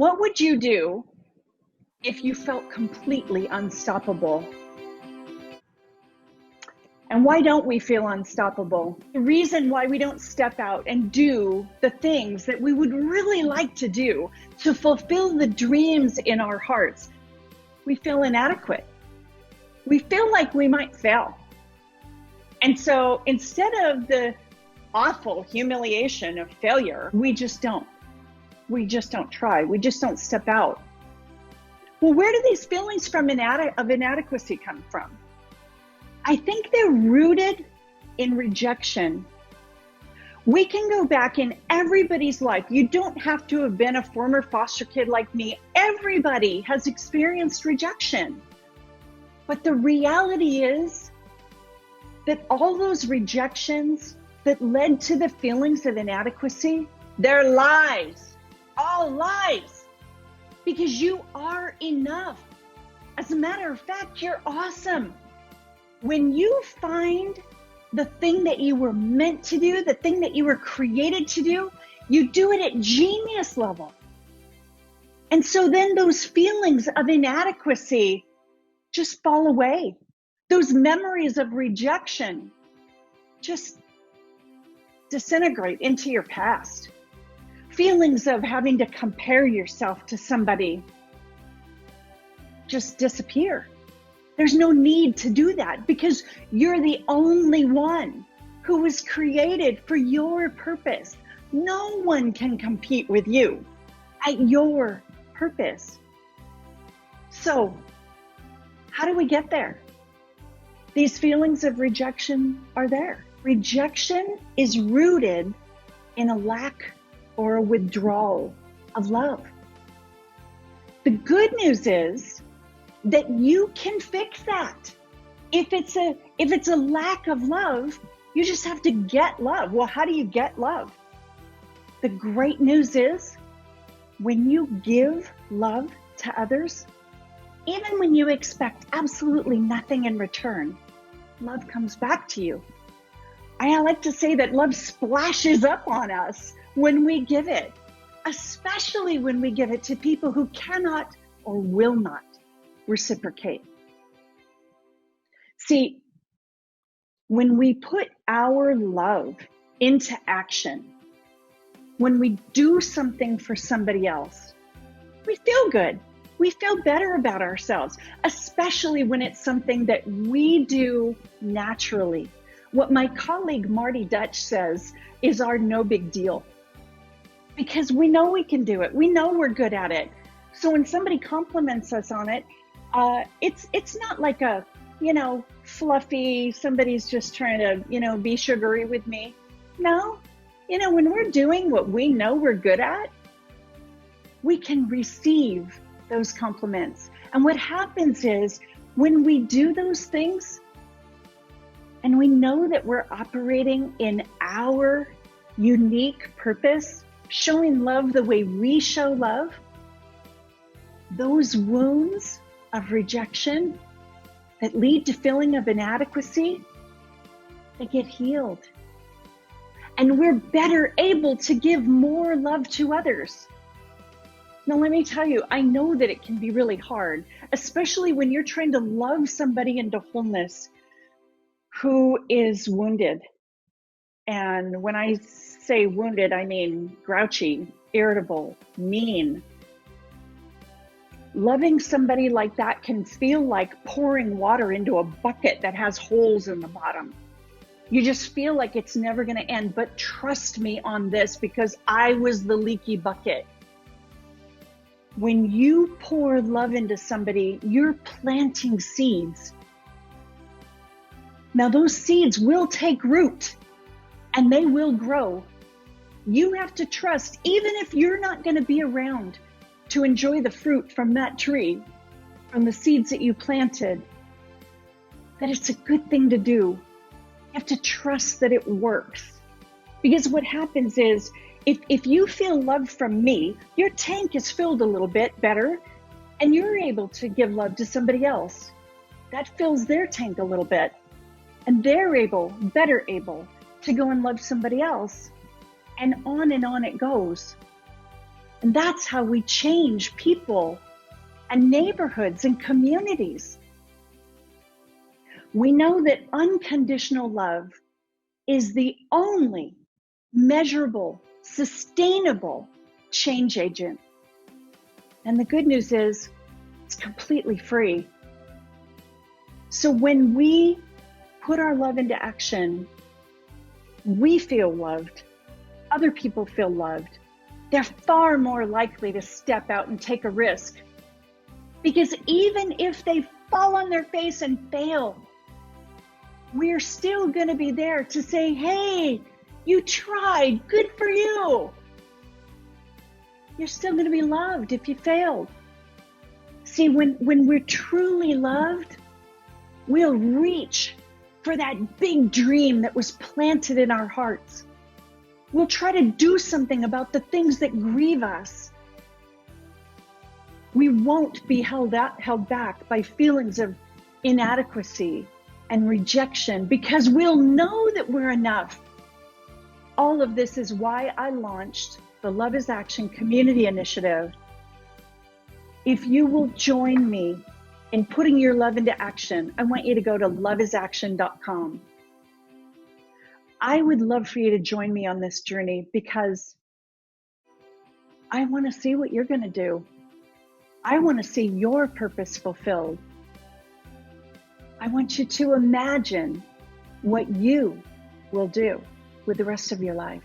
What would you do if you felt completely unstoppable? And why don't we feel unstoppable? The reason why we don't step out and do the things that we would really like to do to fulfill the dreams in our hearts, we feel inadequate. We feel like we might fail. And so instead of the awful humiliation of failure, we just don't. We just don't try. We just don't step out. Well, where do these feelings of inadequacy come from? I think they're rooted in rejection. We can go back in everybody's life. You don't have to have been a former foster kid like me. Everybody has experienced rejection. But the reality is that all those rejections that led to the feelings of inadequacy, they're lies. All lies, because you are enough. As a matter of fact, you're awesome. When you find the thing that you were meant to do, the thing that you were created to do, you do it at genius level. And so then those feelings of inadequacy just fall away. Those memories of rejection just disintegrate into your past. Feelings of having to compare yourself to somebody just disappear. There's no need to do that because you're the only one who was created for your purpose. No one can compete with you at your purpose. So, how do we get there? These feelings of rejection are there. Rejection is rooted in a lack or a withdrawal of love. The good news is that you can fix that. If it's a lack of love, you just have to get love. Well, how do you get love? The great news is when you give love to others, even when you expect absolutely nothing in return, love comes back to you. I like to say that love splashes up on us when we give it, especially when we give it to people who cannot or will not reciprocate. See, when we put our love into action, when we do something for somebody else, we feel good. We feel better about ourselves, especially when it's something that we do naturally. What my colleague Marty Dutch says is our no big deal. Because we know we can do it. We know we're good at it. So when somebody compliments us on it, it's not like a, fluffy, somebody's just trying to, be sugary with me. No, when we're doing what we know we're good at, we can receive those compliments. And what happens is when we do those things and we know that we're operating in our unique purpose, showing love the way we show love, those wounds of rejection that lead to feeling of inadequacy, they get healed. And we're better able to give more love to others. Now, let me tell you, I know that it can be really hard, especially when you're trying to love somebody into wholeness who is wounded. And when I say wounded, I mean grouchy, irritable, mean. Loving somebody like that can feel like pouring water into a bucket that has holes in the bottom. You just feel like it's never going to end. But trust me on this, because I was the leaky bucket. When you pour love into somebody, you're planting seeds. Now, those seeds will take root and they will grow. You have to trust, even if you're not going to be around to enjoy the fruit from that tree, from the seeds that you planted, that it's a good thing to do. You have to trust that it works. Because what happens is, if you feel love from me, your tank is filled a little bit better, and you're able to give love to somebody else. That fills their tank a little bit, and they're better able to go and love somebody else. And on it goes. And that's how we change people and neighborhoods and communities. We know that unconditional love is the only measurable, sustainable change agent. And the good news is it's completely free. So when we put our love into action, we feel loved, other people feel loved. They're far more likely to step out and take a risk. Because even if they fall on their face and fail, we're still going to be there to say, hey, you tried, good for you. You're still going to be loved if you failed. See, when we're truly loved, we'll reach for that big dream that was planted in our hearts. We'll try to do something about the things that grieve us. We won't be held back by feelings of inadequacy and rejection because we'll know that we're enough. All of this is why I launched the Love is Action Community Initiative. If you will join me in putting your love into action, I want you to go to loveisaction.com. I would love for you to join me on this journey because I want to see what you're going to do. I want to see your purpose fulfilled. I want you to imagine what you will do with the rest of your life.